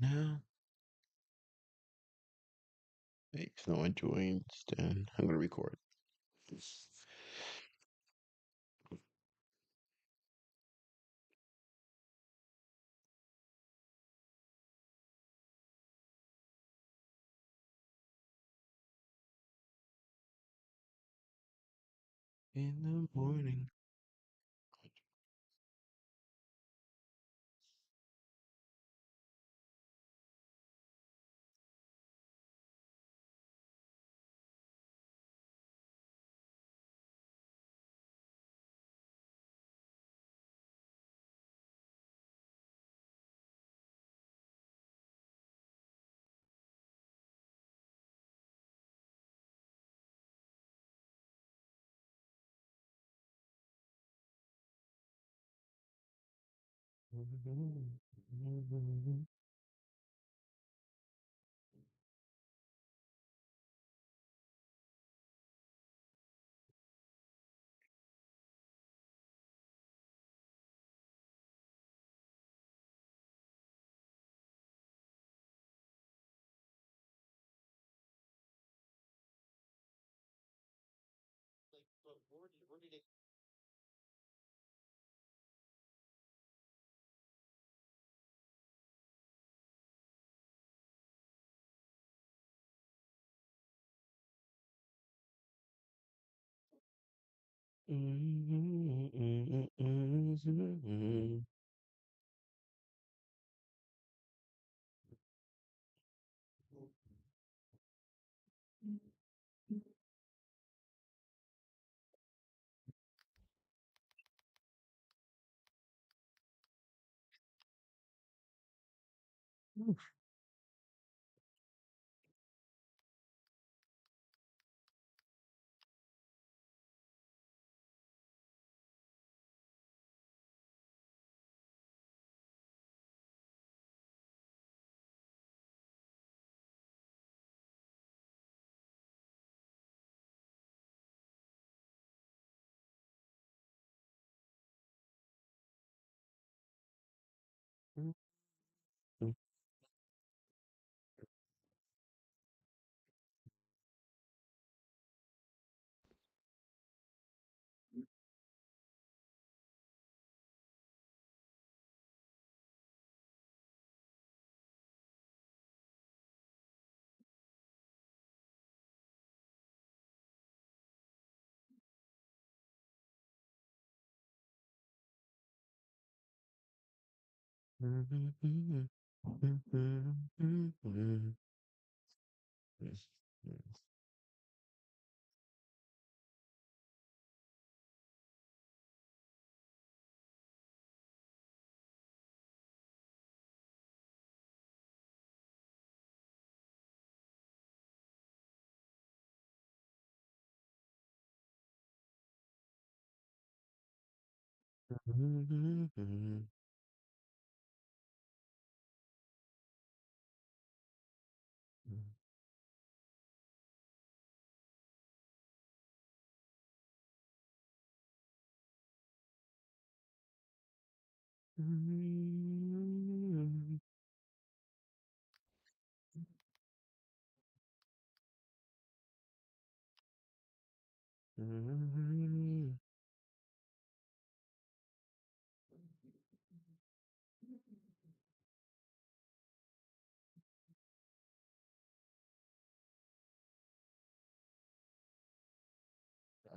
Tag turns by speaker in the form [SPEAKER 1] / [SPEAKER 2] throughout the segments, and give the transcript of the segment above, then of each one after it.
[SPEAKER 1] now. Hey, if no one joins, then I'm gonna record. In the morning.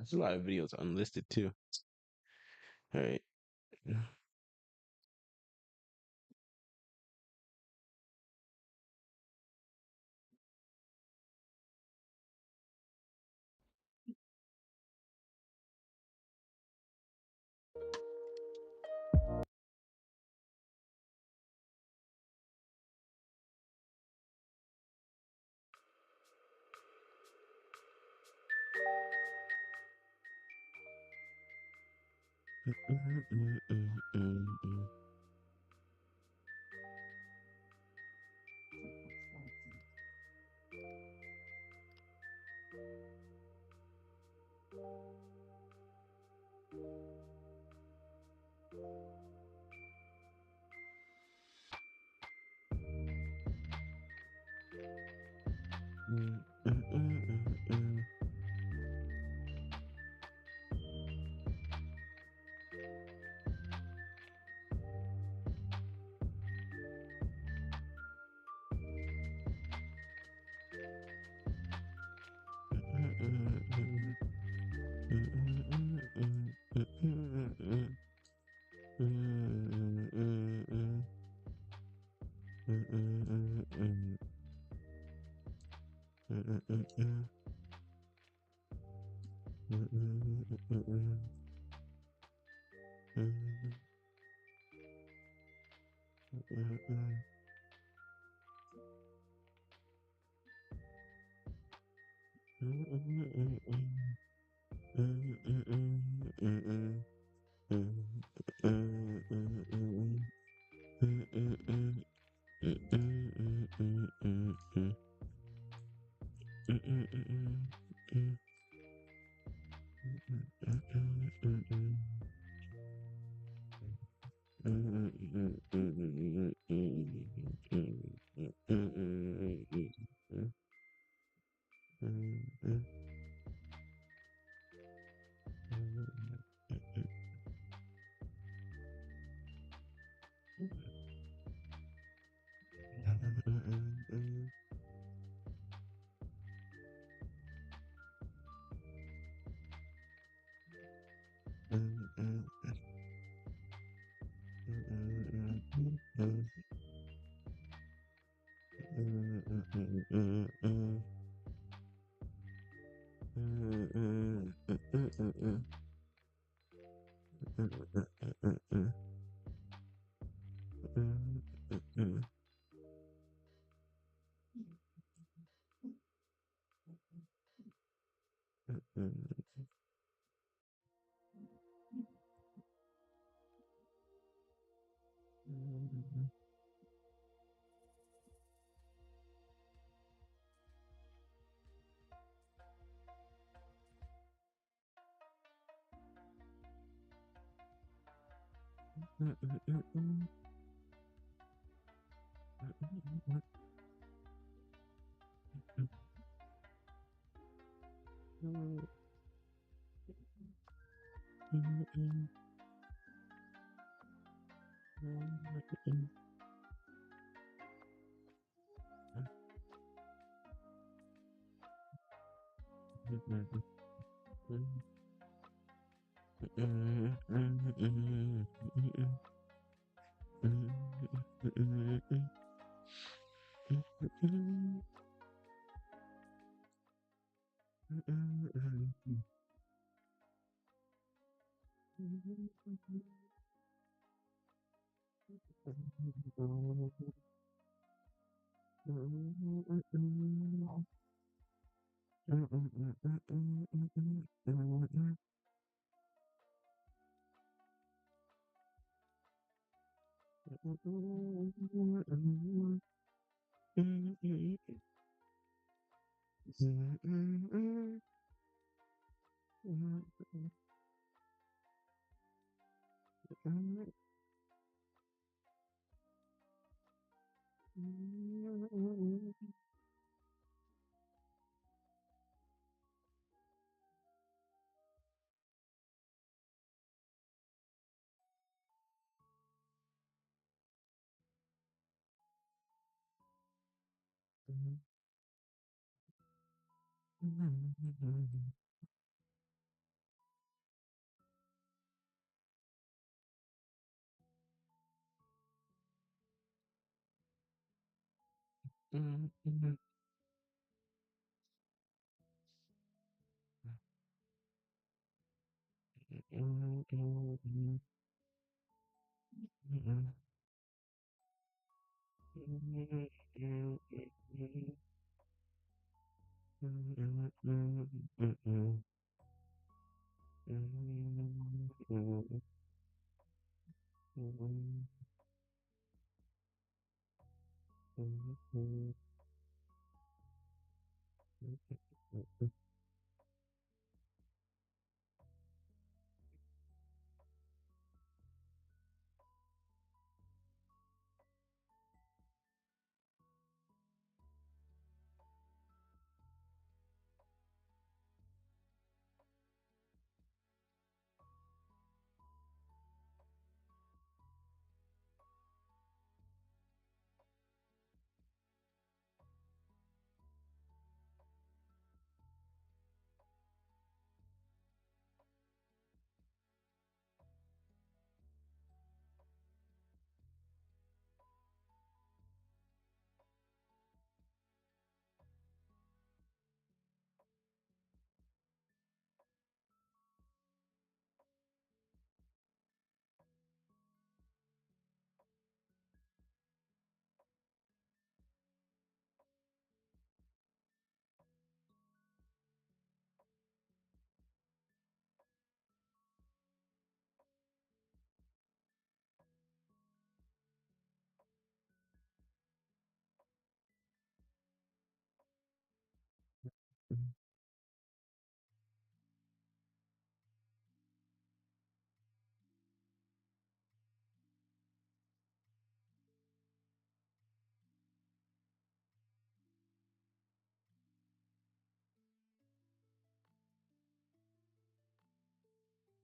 [SPEAKER 1] There's a lot of videos unlisted too. All right.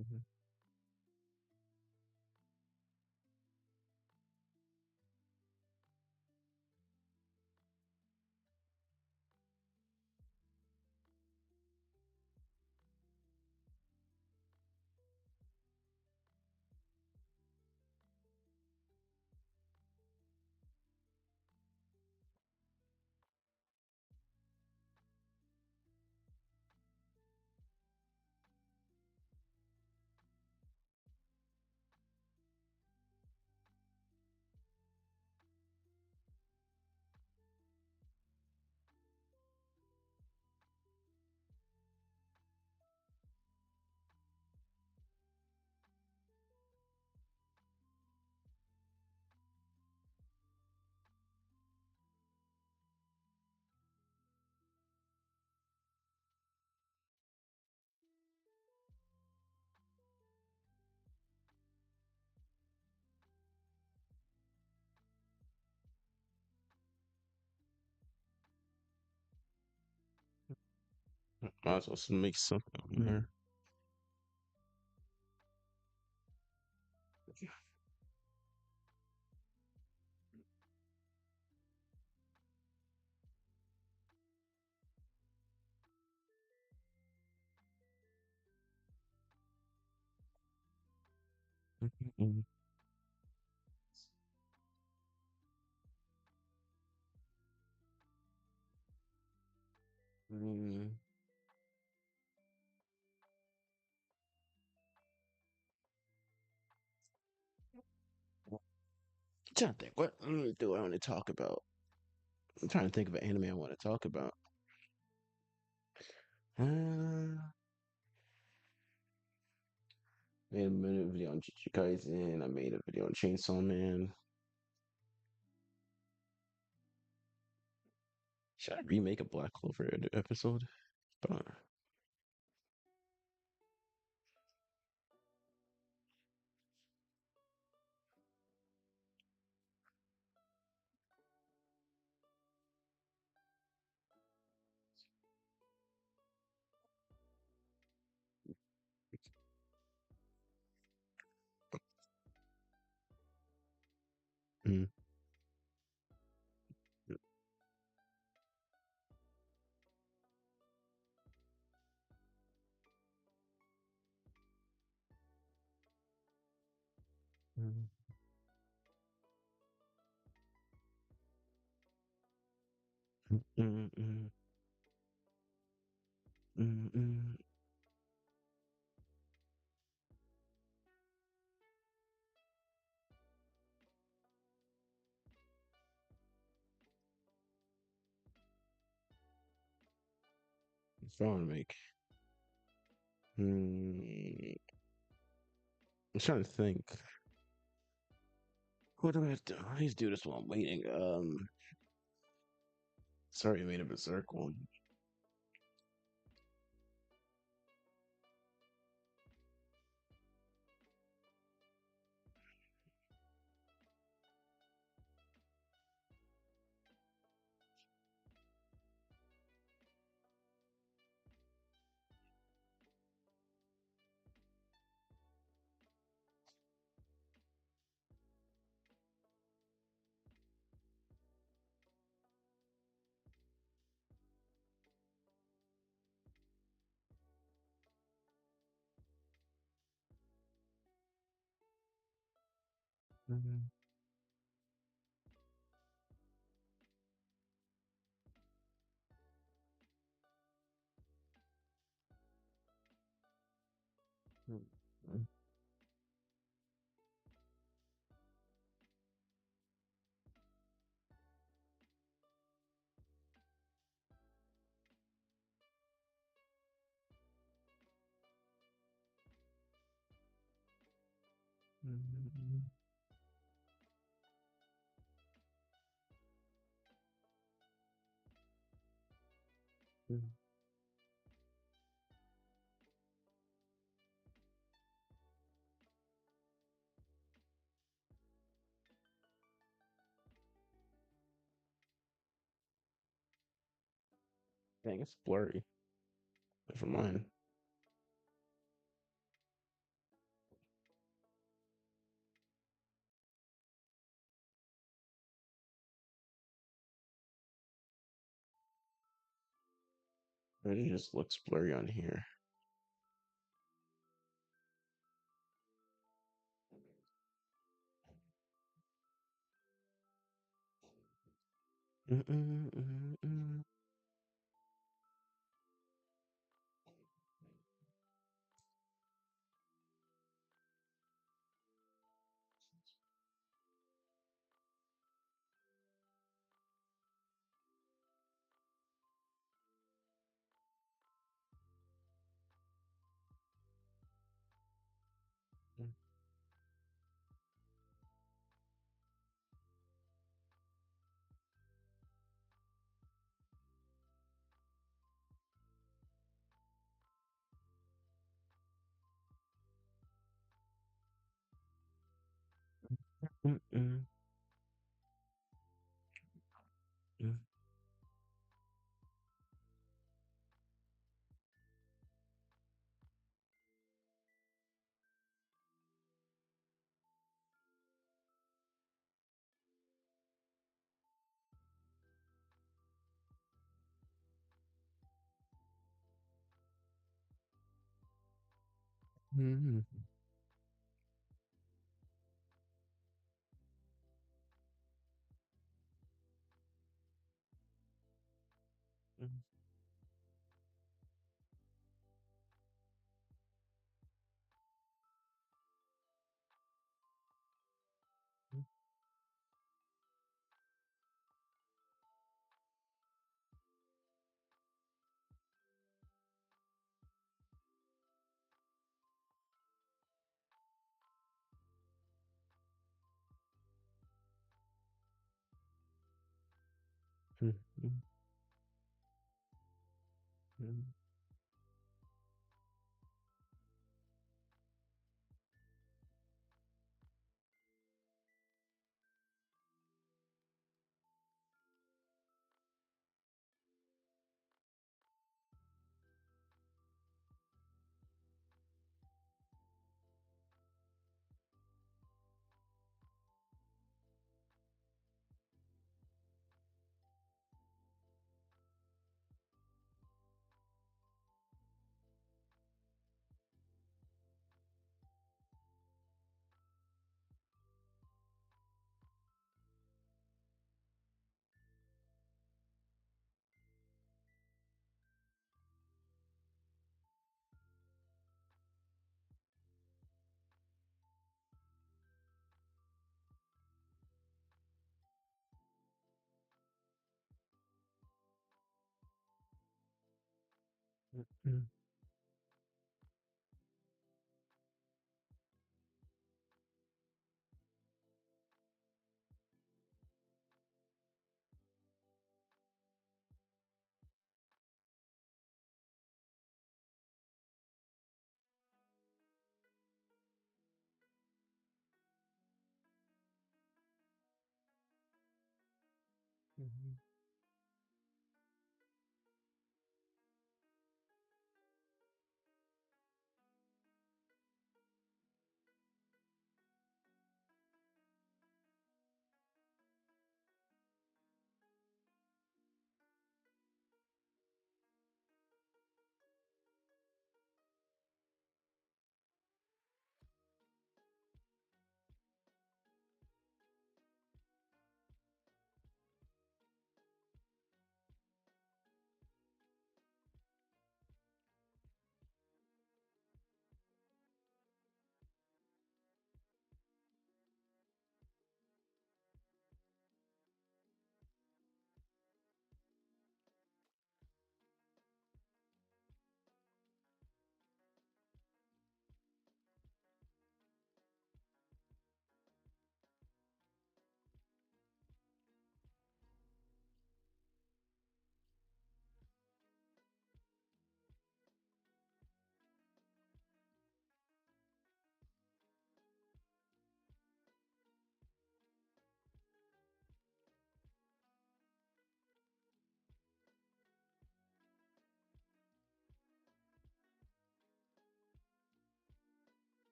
[SPEAKER 1] Mhm. Might as well make something on there. Mhm. Mm. Trying to think, what do I want to talk about? I'm trying to think of an anime I want to talk about. Made a minute video on Jujutsu Kaisen. I made a video on Chainsaw Man. Should I remake a Black Clover episode? But mm, mm, mm, mm, mm. If I want to make, mm, I'm trying to think. What do I have to? I need to do this while I'm waiting. Sorry, I made a berserk one. Mm, mm, mm, mm, mm. Dang, it's blurry. Never mind. It just looks blurry on here. Mm-mm-mm-mm. Mm-mm. Mm-mm. Mm-mm. Mm-mm. Mm-mm. Mm-mm.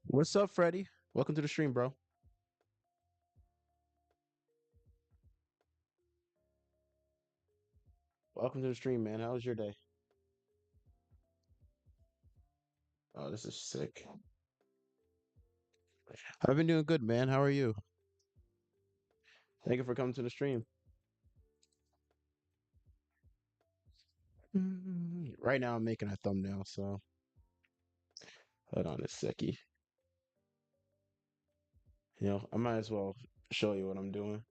[SPEAKER 1] What's up, Freddie? Welcome to the stream, bro. Welcome to the stream, man. How was your day? Oh, this is sick. I've been doing good, man. How are you? Thank you for coming to the stream. Right now, I'm making a thumbnail, so hold on a second. I might as well show you what I'm doing.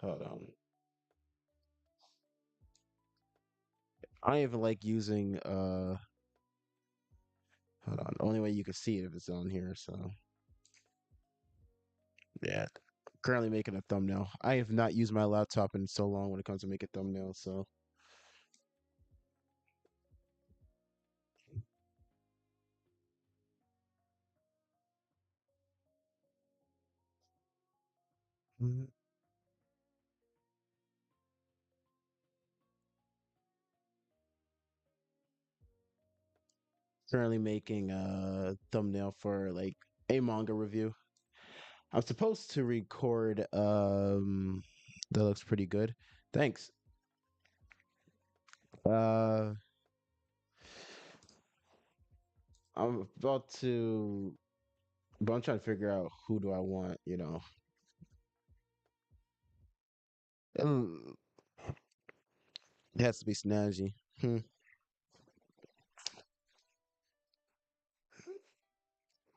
[SPEAKER 1] Hold on. I don't even like using hold on. The only way you can see it if it's on here, so yeah. Currently making a thumbnail. I have not used my laptop in so long when it comes to making thumbnails, so Mhm. Currently making a thumbnail for like a manga review. I'm supposed to record that looks pretty good. Thanks. Uh I'm about to but I'm trying to figure out who do I want. Mm, It has to be snazzy.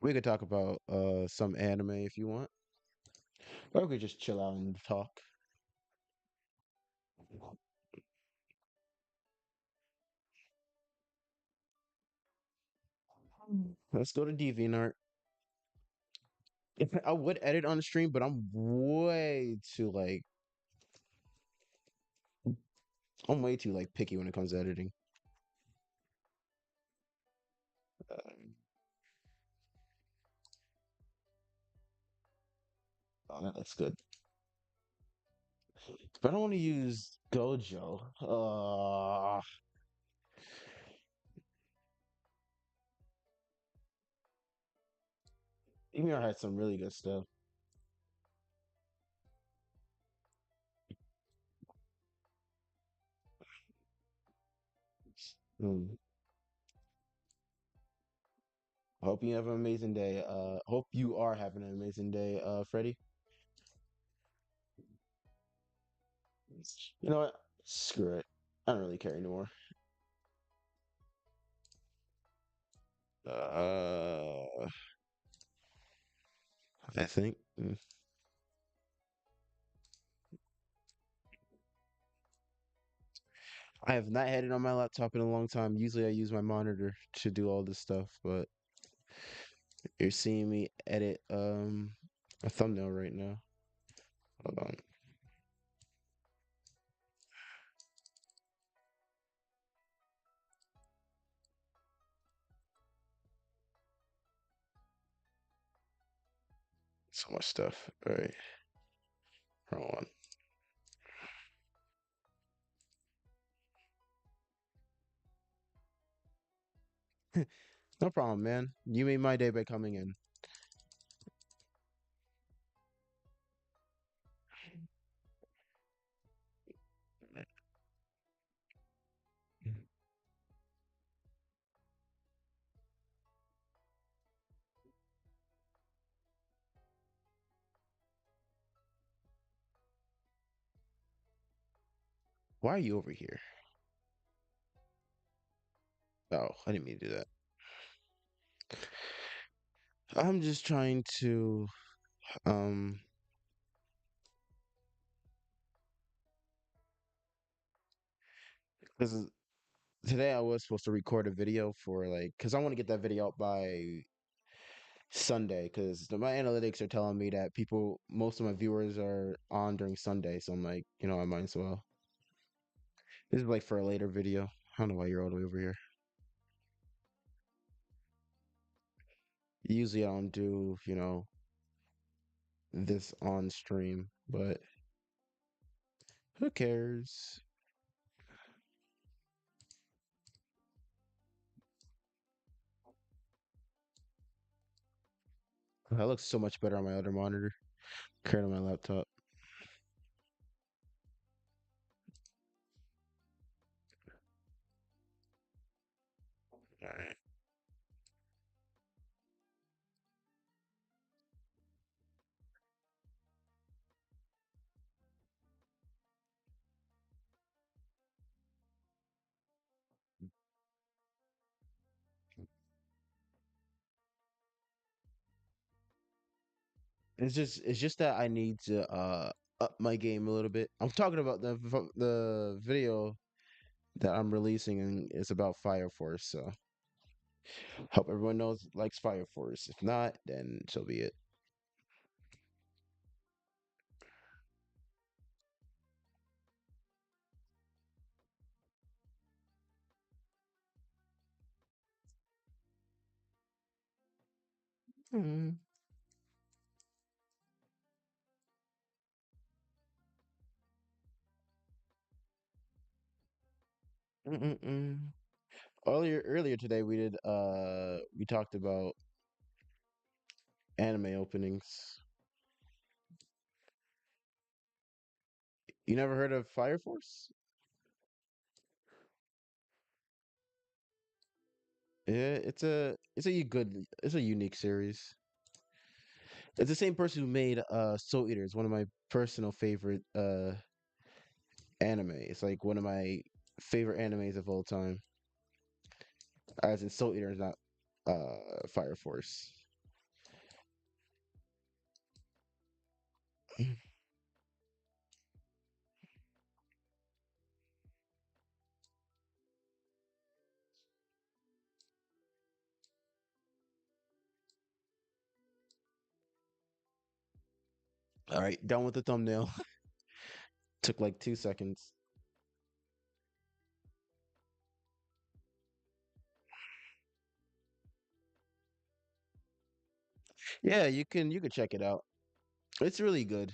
[SPEAKER 1] We could talk about some anime if you want. Or we could just chill out and talk. Let's go to DeviantArt. I would edit on the stream, but I'm way too like picky when it comes to editing. Uh, oh, that's good. But I don't want to use Gojo. Ymir had some really good stuff. Mm. Hope you have an amazing day. Hope you are having an amazing day, Freddie. You know what? Screw it. I don't really care anymore. Uh, I think. I have not had it on my laptop in a long time. Usually I use my monitor to do all this stuff, but you're seeing me edit a thumbnail right now. Hold on. So much stuff. All right. Hold on. No problem, man. You made my day by coming in. Why are you over here? Oh, I didn't mean to do that. I'm just trying to um because today I was supposed to record a video for because I want to get that video out by Sunday because my analytics are telling me that most of my viewers are on during Sunday. So I'm like, I might as well. This is like for a later video. I don't know why you're all the way over here. Usually I don't do, this on stream. but who cares? That looks so much better on my other monitor compared to my laptop. Alright. It's just that I need to up my game a little bit. I'm talking about the video that I'm releasing, and it's about Fire Force. So hope everyone knows likes Fire Force. If not, then so be it. Mm, mm. Earlier today we talked about anime openings. You never heard of Fire Force? Yeah, it's a unique series. It's the same person who made Soul Eaters, one of my personal favorite anime. It's like one of my favorite animes of all time. As in Soul Eaters, not Fire Force. All right, done with the thumbnail. Took like 2 seconds. Yeah, you can check it out. It's really good.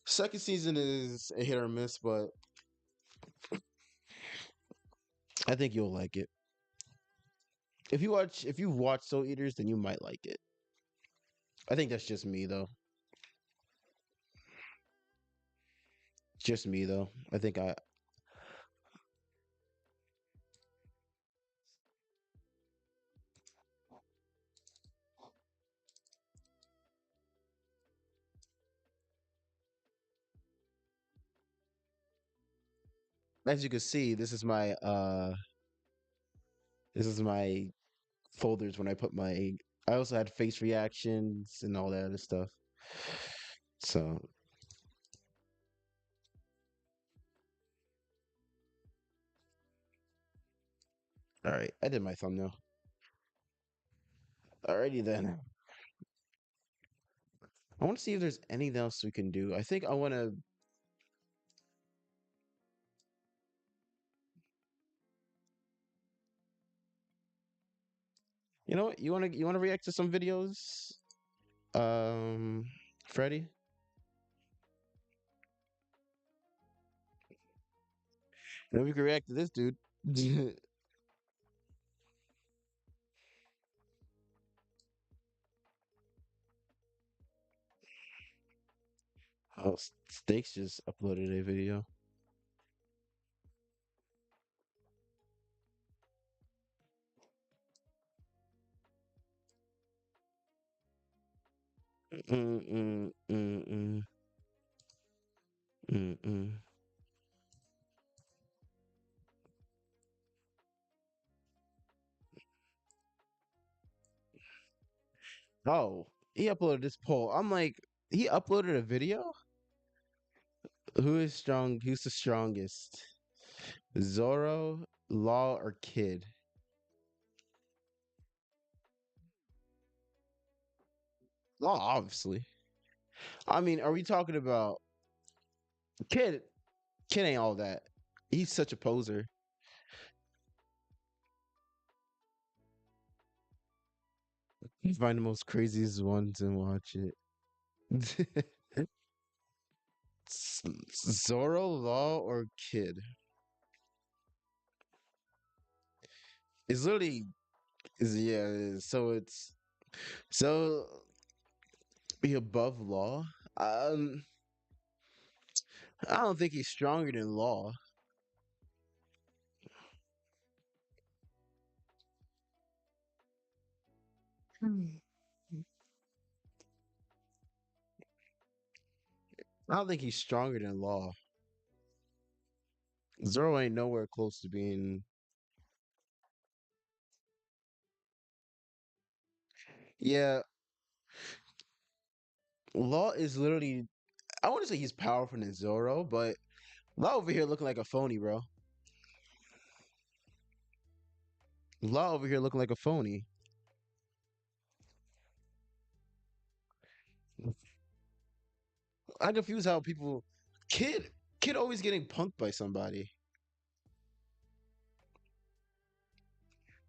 [SPEAKER 1] Second season is a hit or miss, but I think you'll like it. If you watch Soul Eaters, then you might like it. I think that's just me though. Just me though. I think I as you can see, this is my folders when I put my I also had face reactions and all that other stuff. So, all right, I did my thumbnail. Alrighty then. I want to see if there's anything else we can do. I think I want to. You know what? You want to react to some videos? Freddy. Then we can react to this dude. Oh, Stakes just uploaded a video. Mm mm mm mm mm mm. Oh, he uploaded this poll. I'm like, he uploaded a video. Who is strong? Who's the strongest? Zoro, Law, or Kid? Law, obviously. I mean, are we talking about Kid? Kid ain't all that. He's such a poser. You find the most craziest ones and watch it. Zoro, Law, or Kid? It's literally is yeah. So it's so be above Law. Um, I don't think he's stronger than Law. Hmm. I don't think he's stronger than Law. Zoro ain't nowhere close to being. Yeah, Law is literally. I want to say he's powerful than Zoro, but Law over here looking like a phony, bro. Law over here looking like a phony. I confuse how people. Kid, kid always getting punked by somebody.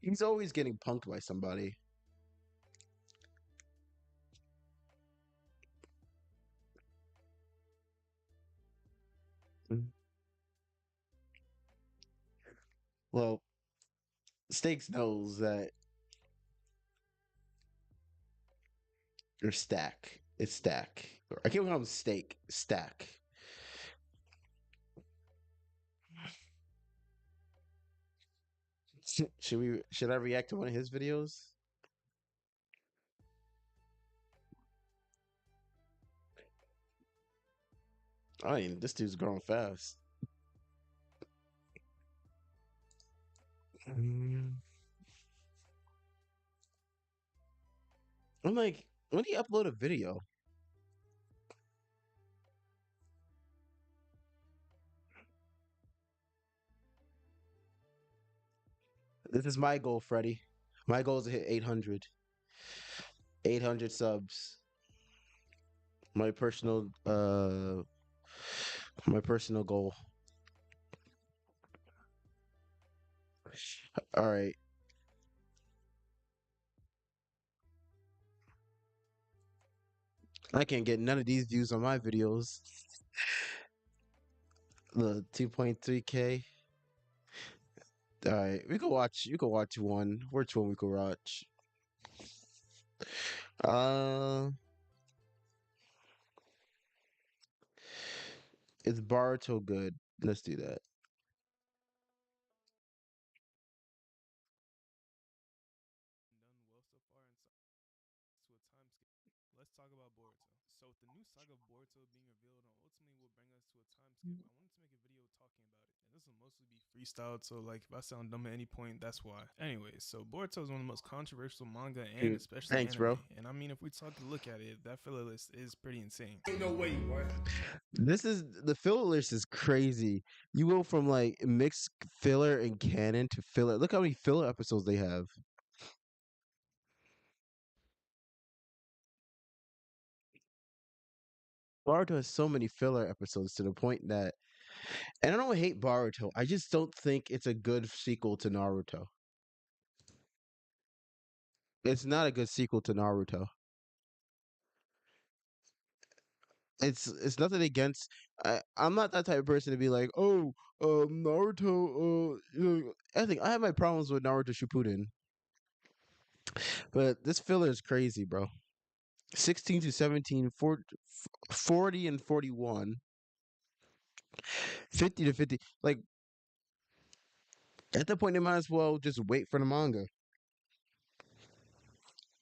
[SPEAKER 1] He's always getting punked by somebody. Mm. Well, Stakes knows that or Stack. It's Stack. I can't call him Steak. Stack. Should we? Should I react to one of his videos? I mean, this dude's growing fast. Mm. I'm like, when do you upload a video? This is my goal, Freddie. My goal is to hit 800. 800 subs. My personal my personal goal. All right. I can't get none of these views on my videos. The 2.3K. All right, we could watch. You could watch one. Which one we could watch? Uh, is Baruto good? Let's do that.
[SPEAKER 2] Let's talk about Boruto. So, with the new saga of Boruto being revealed and ultimately will bring us to a time skip, I wanted to make a video talking about it. And this will mostly be freestyled, so like if I sound dumb at any point, that's why. Anyways, so Boruto is one of the most controversial manga and
[SPEAKER 1] Dude,
[SPEAKER 2] especially
[SPEAKER 1] thanks, bro.
[SPEAKER 2] anime. And I mean, if we talk to look at it, that filler list is pretty insane.
[SPEAKER 3] Ain't no way, boy.
[SPEAKER 1] This is the filler list is crazy. You go from like mixed filler and canon to filler. Look how many filler episodes they have. Baruto has so many filler episodes to the point that, and I don't hate Baruto. I just don't think it's a good sequel to Naruto. It's not a good sequel to Naruto. It's nothing against. I'm not that type of person to be like, oh, Naruto. I think I have my problems with Naruto Shippuden, but this filler is crazy, bro. 16 to 17, 40 and 41, 50 to 50. Like at that point, they might as well just wait for the manga.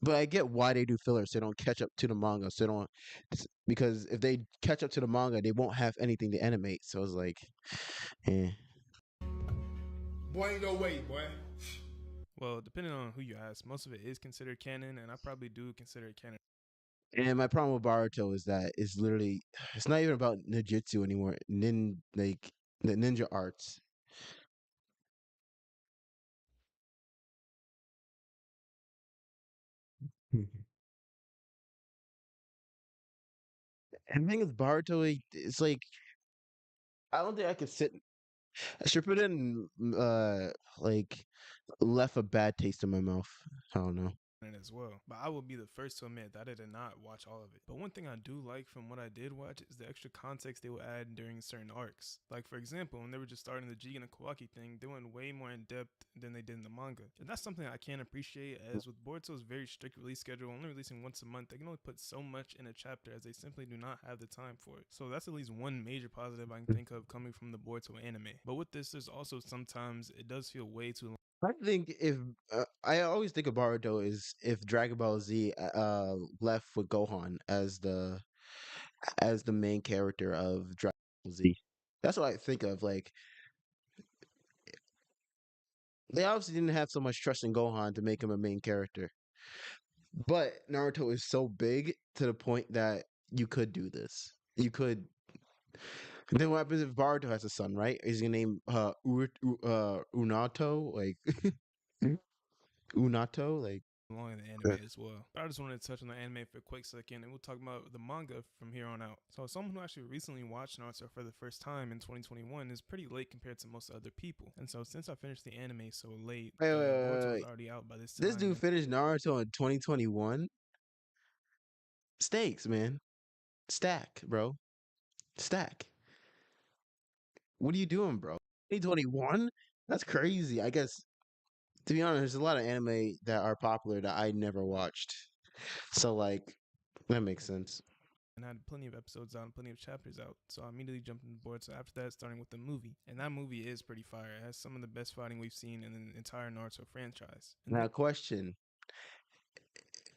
[SPEAKER 1] But I get why they do fillers. So they don't catch up to the manga. So they don't because if they catch up to the manga, they won't have anything to animate. So it's like, eh.
[SPEAKER 3] Boy, ain't no way, boy.
[SPEAKER 2] Well, depending on who you ask, most of it is considered canon, and I probably do consider it canon.
[SPEAKER 1] And my problem with Baruto is that it's literally it's not even about ninjutsu anymore. Like the ninja arts. Mhm. And the thing with Baruto, it's like I don't think I could sit. Shippuden, like left a bad taste in my mouth. I don't know.
[SPEAKER 2] it as well. But I will be the first to admit that I did not watch all of it. But one thing I do like from what I did watch is the extra context they will add during certain arcs. Like for example, when they were just starting the Jigen and Kawaki thing, they went way more in depth than they did in the manga. And that's something I can appreciate, as with Boruto's very strict release schedule, only releasing once a month, they can only put so much in a chapter as they simply do not have the time for it. So that's at least one major positive I can think of coming from the Boruto anime. But with this, there's also sometimes it does feel way too long.
[SPEAKER 1] I think if I always think of Baruto is if Dragon Ball Z left with Gohan as the main character of Dragon Ball Z. That's what I think of. Like they obviously didn't have so much trust in Gohan to make him a main character, but Naruto is so big to the point that you could do this. You could. Then what happens if Baruto has a son? Right? Is he gonna name Unato? Like Unato? Like.
[SPEAKER 2] Long in the anime as well. But I just wanted to touch on the anime for a quick second, and we'll talk about the manga from here on out. So, someone who actually recently watched Naruto for the first time in 2021 is pretty late compared to most other people. And so, since I finished the anime so late,
[SPEAKER 1] Wait, wait, wait,
[SPEAKER 2] Boruto was
[SPEAKER 1] wait.
[SPEAKER 2] already out by this
[SPEAKER 1] This
[SPEAKER 2] time.
[SPEAKER 1] dude finished Naruto in 2021. Stakes, man. Stack, bro. Stack. What are you doing, bro? 2021? That's crazy. I guess, to be honest, there's a lot of anime that are popular that I never watched. So, like, that makes sense.
[SPEAKER 2] And I had plenty of episodes out and plenty of chapters out. So I immediately jumped into Boruto after that, starting with the movie. And that movie is pretty fire. It has some of the best fighting we've seen in the entire Naruto franchise. And
[SPEAKER 1] Now, question.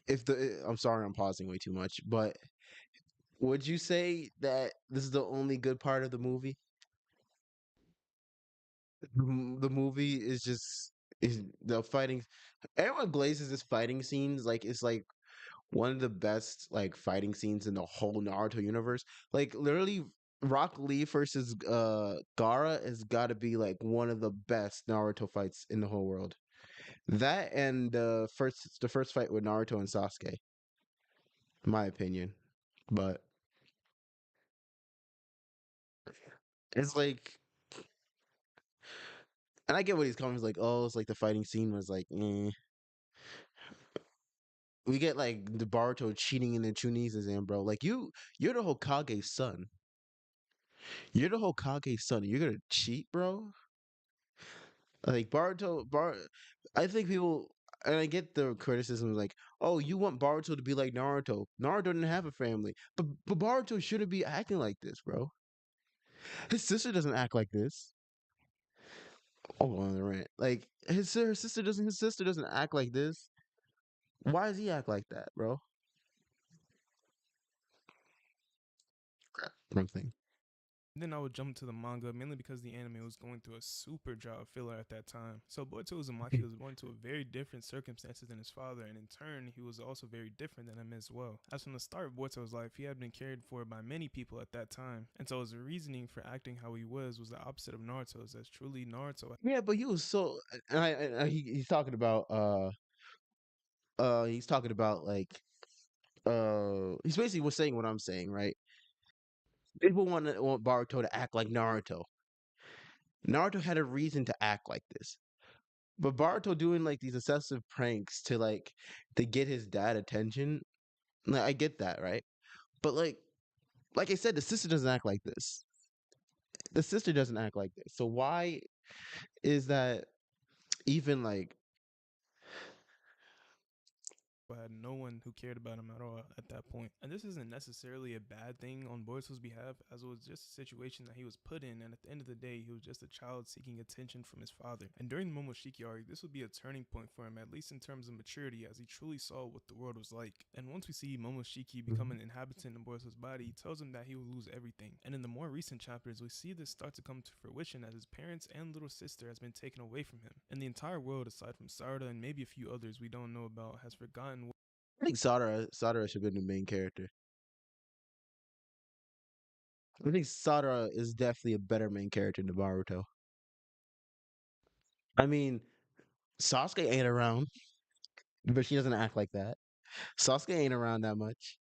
[SPEAKER 1] I'm sorry I'm pausing way too much, but would you say that this is the only good part of the movie? The movie is just is the fighting. Everyone glazes this fighting scenes like it's like one of the best like fighting scenes in the whole Naruto universe. Like literally, Rock Lee versus Gara has got to be like one of the best Naruto fights in the whole world. That and the first fight with Naruto and Sasuke, in my opinion. But it's like, and I get what he's coming. He's like, oh, it's like the fighting scene was like, eh. We get like the Baruto cheating in the Chunin's exam, bro. Like you're the Hokage's son. You're the Hokage's son. You're gonna cheat, bro? Like I think people, and I get the criticism like, oh, you want Baruto to be like Naruto. Naruto didn't have a family, but Baruto shouldn't be acting like this, bro. His sister doesn't act like this. Oh, on the rant, like his sister doesn't act like this. Why does he act like that, bro? Crap, wrong thing.
[SPEAKER 2] then I would jump to the manga, mainly because the anime was going through a super drought of filler at that time. So Boruto Uzumaki was born into a very different circumstances than his father, and in turn, he was also very different than him as well. As from the start of Boruto's life, he had been cared for by many people at that time, and so his reasoning for acting how he was the opposite of Naruto's, as truly Naruto.
[SPEAKER 1] Yeah, but he was so. He's talking about he's talking about like he's basically was saying what I'm saying, right? People want Baruto to act like Naruto. Naruto had a reason to act like this. But Baruto doing like these excessive pranks to get his dad attention, like, I get that, right? But like I said, the sister doesn't act like this. The sister doesn't act like this. So why is that even like
[SPEAKER 2] Had no one who cared about him at all at that point. And this isn't necessarily a bad thing on Boruto's behalf, as it was just a situation that he was put in, and at the end of the day, he was just a child seeking attention from his father. And during the Momoshiki arc, this would be a turning point for him, at least in terms of maturity, as he truly saw what the world was like. And once we see Momoshiki become an inhabitant in Boruto's body, he tells him that he will lose everything. And in the more recent chapters, we see this start to come to fruition as his parents and little sister has been taken away from him. And the entire world, aside from Sarada and maybe a few others we don't know about, has forgotten.
[SPEAKER 1] I think Sadara should be the main character. I think Sadara is definitely a better main character than Naruto. I mean, Sasuke ain't around, but she doesn't act like that. Sasuke ain't around that much.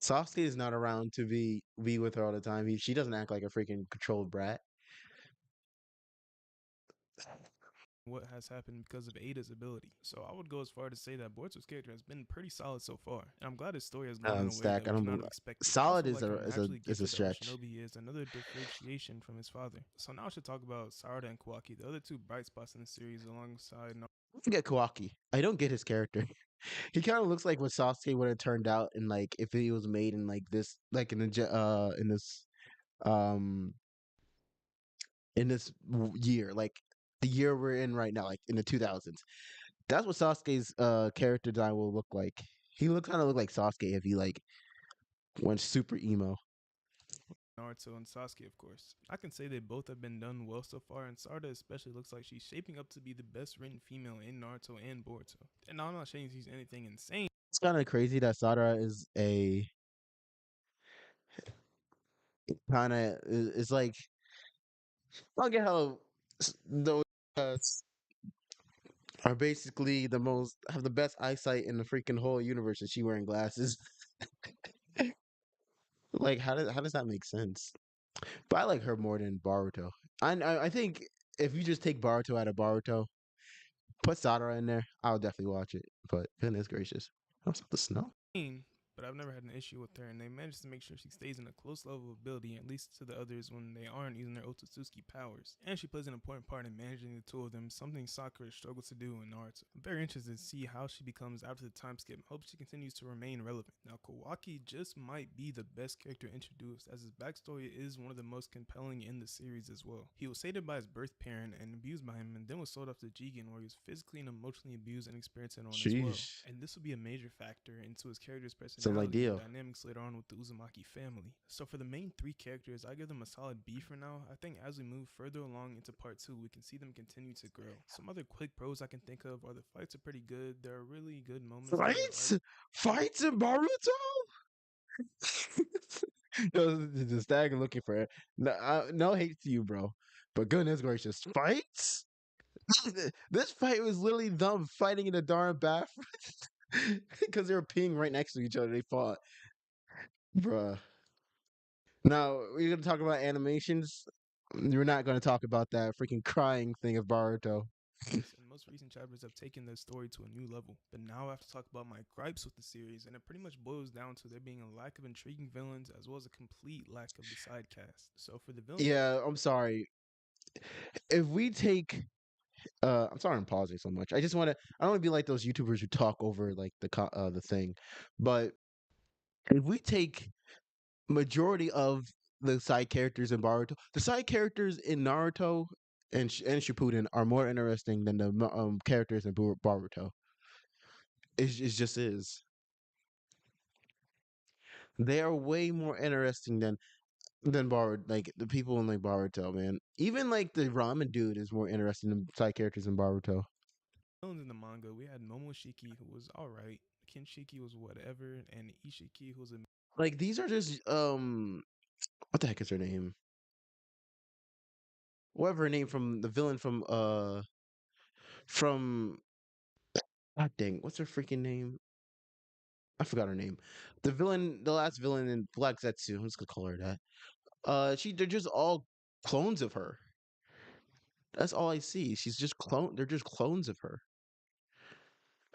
[SPEAKER 1] Sasuke is not around to be with her all the time. She doesn't act like a freaking controlled brat.
[SPEAKER 2] what has happened because of Ada's ability. So I would go as far to say that Boruto's character has been pretty solid so far, and I'm glad his story has gone in a way
[SPEAKER 1] Stack.
[SPEAKER 2] that
[SPEAKER 1] I
[SPEAKER 2] we
[SPEAKER 1] don't
[SPEAKER 2] could not
[SPEAKER 1] believe
[SPEAKER 2] have expected. I
[SPEAKER 1] solid
[SPEAKER 2] also
[SPEAKER 1] is
[SPEAKER 2] like how naturally
[SPEAKER 1] is a
[SPEAKER 2] gifted of a
[SPEAKER 1] stretch.
[SPEAKER 2] shinobi he is, another differentiation from his father. So now I should talk about Sarada and Kawaki, the other two bright spots in the series alongside
[SPEAKER 1] I get Kawaki. I don't get his character. He kind of looks like what Sasuke would have turned out in like if he was made in like this like um in this year, like the year we're in right now, like in the 2000s. That's what Sasuke's character design will look like. He look kind of look like Sasuke if he like went super emo.
[SPEAKER 2] Naruto and Sasuke, of course. I can say they both have been done well so far, and Sarada especially looks like she's shaping up to be the best written female in Naruto and Boruto. And I'm not saying she's anything insane.
[SPEAKER 1] It's kind of crazy that Sadara is a kind of it's like I don't get how those are basically the most have the best eyesight in the freaking whole universe, and she wearing glasses. Like, how does that make sense? But I like her more than Baruto. I think if you just take Baruto out of Baruto, put Sadara in there, I'll definitely watch it. But goodness gracious, what's up the snow?
[SPEAKER 2] But I've never had an issue with her, and they managed to make sure she stays in a close level of ability, at least to the others when they aren't using their Otsutsuki powers. And she plays an important part in managing the two of them, something Sakura struggles to do in Naruto. I'm very interested to see how she becomes after the time skip, and hope she continues to remain relevant. Now, Kawaki just might be the best character introduced, as his backstory is one of the most compelling in the series as well. He was sated by his birth parent and abused by him, and then was sold off to Jigen, where he was physically and emotionally abused and experienced it on as well.
[SPEAKER 1] Sheesh,
[SPEAKER 2] And this will be a major factor into his character's
[SPEAKER 1] some
[SPEAKER 2] personality and
[SPEAKER 1] ideal.
[SPEAKER 2] dynamics later on with the Uzumaki family. So for the main three characters, I give them a solid B for now. I think as we move further along into part 2, we can see them continue to grow. Some other quick pros I can think of are the fights are pretty good. There are really good moments there.
[SPEAKER 1] Fights, fights in Baruto. Yo, the stag looking for it. No, no hate to you, bro. But goodness gracious, fights. This fight was literally them fighting in a darn bathroom because they were peeing right next to each other. They fought, bruh. Now we're gonna talk about animations. We're not gonna talk about that freaking crying thing of Baruto.
[SPEAKER 2] and most recent chapters have taken the story to a new level. But now I have to talk about my gripes with the series, and it pretty much boils down to there being a lack of intriguing villains as well as a complete lack of the side cast. So for the villains,
[SPEAKER 1] Yeah, I'm sorry. If we take I'm sorry I'm pausing so much. I don't want to be like those YouTubers who talk over like the thing. But if we take majority of the side characters in Naruto, the side characters in Naruto and Shippuden are more interesting than the characters in Baruto. It just is. They are way more interesting than Baruto. Like the people in like Baruto, man. Even like the ramen dude is more interesting than side characters in Baruto.
[SPEAKER 2] villains in the manga, we had Momoshiki, who was alright, Kinshiki was whatever, and Ishiki, who was a
[SPEAKER 1] Like these are just what the heck is her name? Whatever her name from the villain from God dang, what's her freaking name? I forgot her name. The villain, the last villain in Black Zetsu. I'm just gonna call her that. They're just all clones of her. That's all I see. She's just clone. They're just clones of her.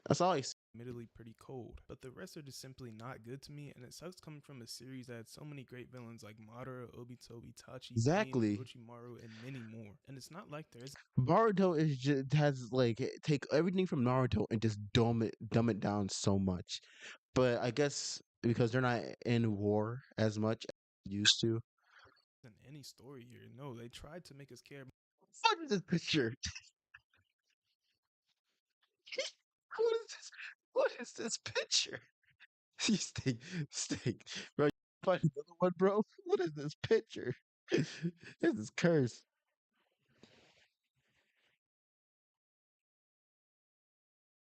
[SPEAKER 1] That's all I see.
[SPEAKER 2] admittedly pretty cold, but the rest are just simply not good to me, and it sucks coming from a series that had so many great villains like Madara, Obito, Itachi, Pain,
[SPEAKER 1] Exactly.
[SPEAKER 2] Orochimaru, and many more. And it's not like there isn't
[SPEAKER 1] Naruto is just has like take everything from Naruto and just dumb it down so much. But I guess because they're not in war as much as they used to.
[SPEAKER 2] any story here. No, they tried to make us care.
[SPEAKER 1] What is this picture? What is this? What is this picture? You stink, bro. You find another one, bro. What is this picture? This is cursed.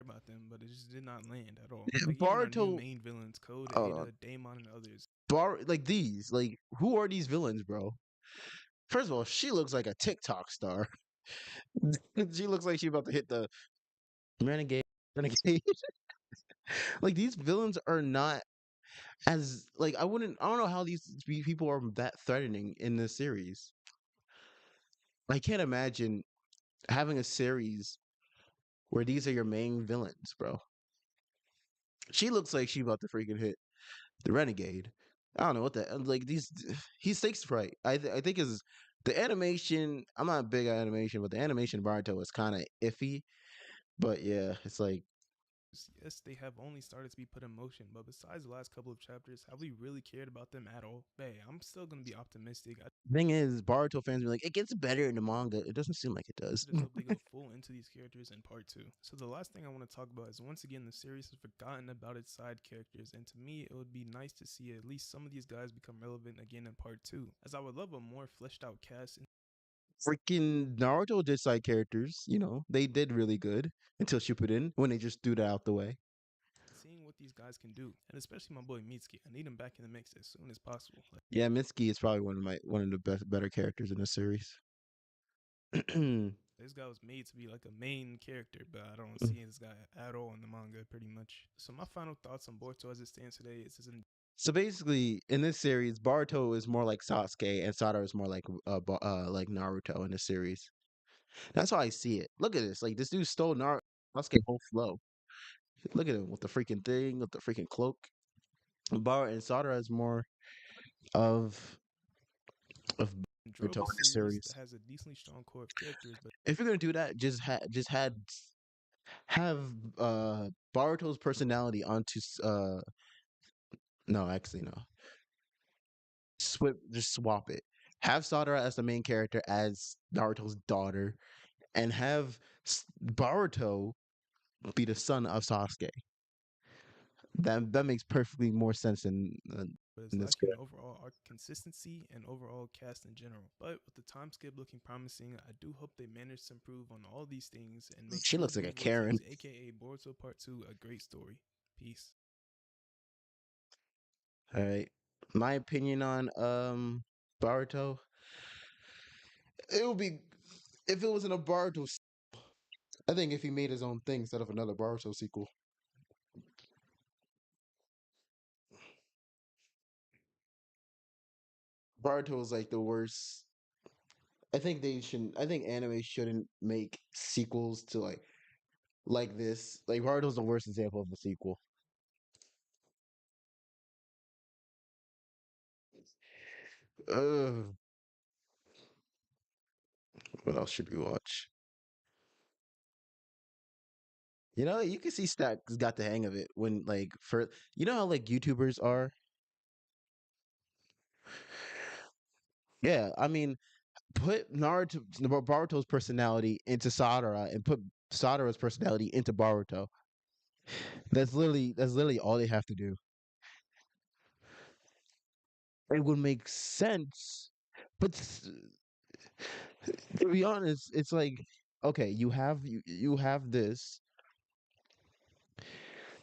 [SPEAKER 2] About them, but it just did not land at all. Like even our new
[SPEAKER 1] Baruto,
[SPEAKER 2] main villains, Code,
[SPEAKER 1] uh,
[SPEAKER 2] Ada, Daemon, and others,
[SPEAKER 1] like these, like who are these villains, bro? First of all, she looks like a TikTok star. She looks like she about to hit the renegade, renegade. Like these villains are not as like I don't know how these people are that threatening in this series. I can't imagine. Having a series where these are your main villains, bro. She looks like she about to freaking hit the renegade. I don't know what that like these. He stakes right. I think is the animation. I'm not big on animation, but the animation of Naruto is kind of iffy. But yeah, it's like
[SPEAKER 2] Yes, they have only started to be put in motion, but besides the last couple of chapters, have we really cared about them at all? Hey, I'm still gonna be optimistic. I
[SPEAKER 1] thing is, Naruto fans be like, it gets better in the manga. It doesn't seem like it does.
[SPEAKER 2] just hope they go full into these characters in part two. So the last thing I want to talk about is once again the series has forgotten about its side characters, and to me it would be nice to see at least some of these guys become relevant again in part two, as I would love a more fleshed out cast and
[SPEAKER 1] Freaking Naruto did side characters. You know, they did really good until Shippuden when they just threw that out the way.
[SPEAKER 2] seeing what these guys can do, and especially my boy Mitsuki. I need him back in the mix as soon as possible. Like,
[SPEAKER 1] Yeah, Mitsuki is probably one of the best better characters in the series.
[SPEAKER 2] this guy was made to be like a main character, but I don't see this guy at all in the manga, pretty much. So my final thoughts on Boruto as it stands today is
[SPEAKER 1] So basically, in this series, Baruto is more like Sasuke, and Sadara is more like Naruto in the series. That's how I see it. Look at this. Like this dude stole Sasuke's whole flow. Look at him with the freaking thing, with the freaking cloak. Bar and Sadara is more of of
[SPEAKER 2] drove
[SPEAKER 1] Naruto
[SPEAKER 2] a
[SPEAKER 1] in the
[SPEAKER 2] series that
[SPEAKER 1] series.
[SPEAKER 2] has a decently strong core of characters, but
[SPEAKER 1] If you're gonna do that, just have Baruto's personality onto no, actually no. Just swap it. Have Sadara as the main character as Naruto's daughter, and have Baruto be the son of Sasuke. That makes perfectly more sense
[SPEAKER 2] it's
[SPEAKER 1] in this
[SPEAKER 2] lacking
[SPEAKER 1] script.
[SPEAKER 2] overall arc consistency and overall cast in general. But with the time skip looking promising, I do hope they manage to improve on all these things and make
[SPEAKER 1] She
[SPEAKER 2] True
[SPEAKER 1] looks like a
[SPEAKER 2] Blue
[SPEAKER 1] Karen.
[SPEAKER 2] Workings, aka Boruto Part 2, a great story. Peace.
[SPEAKER 1] All right, my opinion on Baruto. It would be if it wasn't a Baruto. I think if he made his own thing instead of another Baruto sequel. Baruto is like the worst. I think they shouldn't. I think anime shouldn't make sequels to like this. Like Naruto's the worst example of a sequel. Ugh. What else should we watch? You know, you can see Stacks got the hang of it when like for you know how like YouTubers are. Yeah, I mean, put Baruto's personality into Sadara and put Sadara's personality into Baruto. That's literally all they have to do. It would make sense, but to be honest, it's like okay, you have this,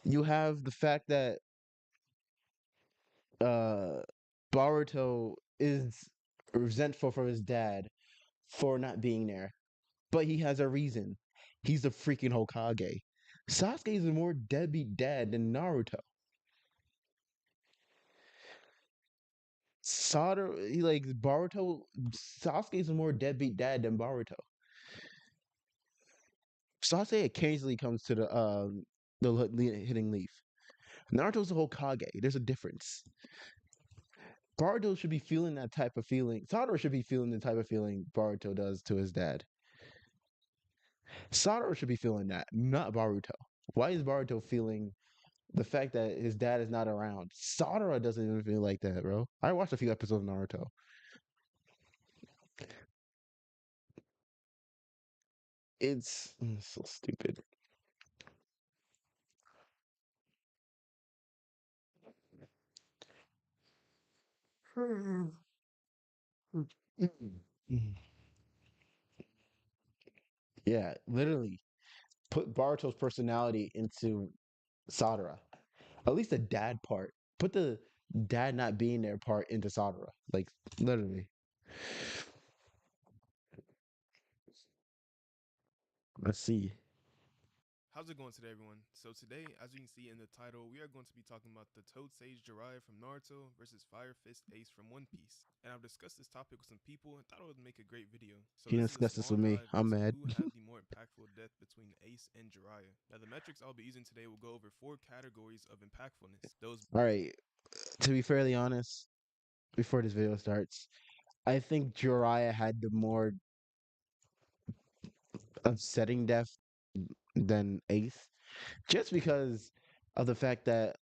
[SPEAKER 1] you have the fact that uh Baruto is resentful for his dad for not being there, but he has a reason. He's the freaking Hokage. Sasuke is a more deadbeat dad than Naruto. Like Baruto, Sasuke is a more deadbeat dad than Baruto. Sasuke occasionally comes to the hitting leaf. Naruto's a Hokage. There's a difference. Baruto should be feeling that type of feeling. Sadara should be feeling the type of feeling Baruto does to his dad. Sadara should be feeling that, not Baruto. Why is Baruto feeling the fact that his dad is not around? Sadara doesn't even feel like that, bro. I watched a few episodes of Naruto. It's so stupid. Yeah, literally put Baruto's personality into Sadara. At least the dad part. Put the dad not being there part into Sadara. Like literally. Let's see.
[SPEAKER 2] How's it going today, everyone? So today, as you can see in the title, we are going to be talking about the Toad Sage Jiraiya from Naruto versus Fire Fist Ace from One Piece. And I've discussed this topic with some people and thought it would make a great video. So
[SPEAKER 1] You
[SPEAKER 2] this is a
[SPEAKER 1] discuss this
[SPEAKER 2] small
[SPEAKER 1] with me.
[SPEAKER 2] dive
[SPEAKER 1] I'm
[SPEAKER 2] into
[SPEAKER 1] mad.
[SPEAKER 2] who had the more impactful death between Ace and Jiraiya. Now the metrics I'll be using today will go over 4 categories of impactfulness. Those
[SPEAKER 1] All right. To be fairly honest, before this video starts, I think Jiraiya had the more upsetting death than Ace, just because of the fact that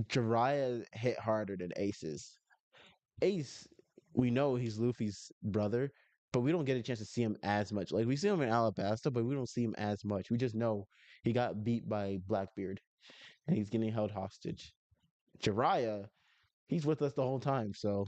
[SPEAKER 1] Jiraiya hit harder than Ace's. Ace, we know he's Luffy's brother, but we don't get a chance to see him as much. Like we see him in Alabasta, but we don't see him as much. We just know he got beat by Blackbeard and he's getting held hostage. Jiraiya, he's with us the whole time, so